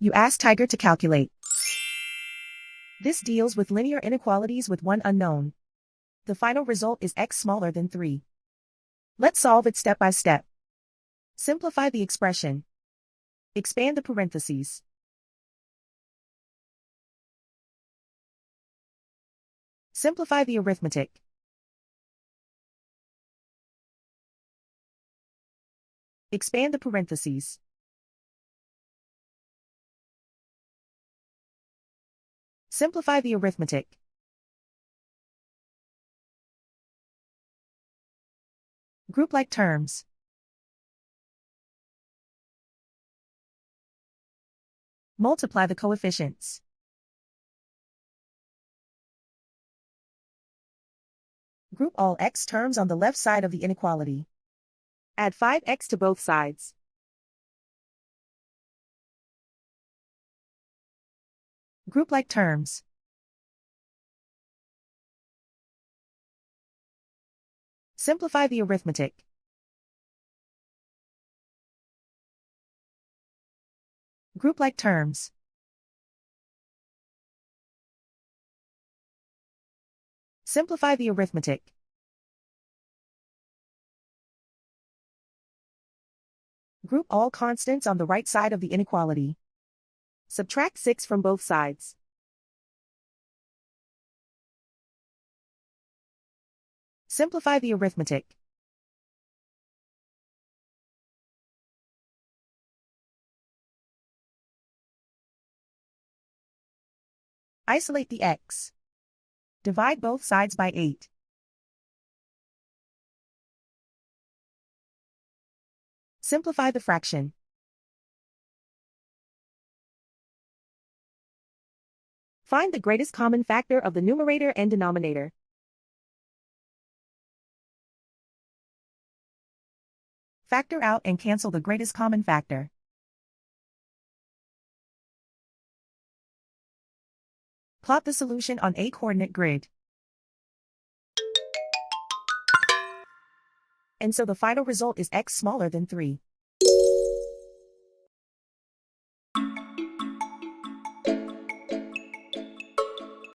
You ask Tiger to calculate. This deals with linear inequalities with one unknown. The final result is x smaller than 3. Let's solve it step by step. Simplify the expression. Expand the parentheses. Simplify the arithmetic. Expand the parentheses. Simplify the arithmetic. Group like terms. Multiply the coefficients. Group all x terms on the left side of the inequality. Add 5x to both sides. Group like terms. Simplify the arithmetic. Group like terms. Simplify the arithmetic. Group all constants on the right side of the inequality. Subtract 6 from both sides. Simplify the arithmetic. Isolate the x. Divide both sides by 8. Simplify the fraction. Find the greatest common factor of the numerator and denominator. Factor out and cancel the greatest common factor. Plot the solution on a coordinate grid. And so the final result is x smaller than 3.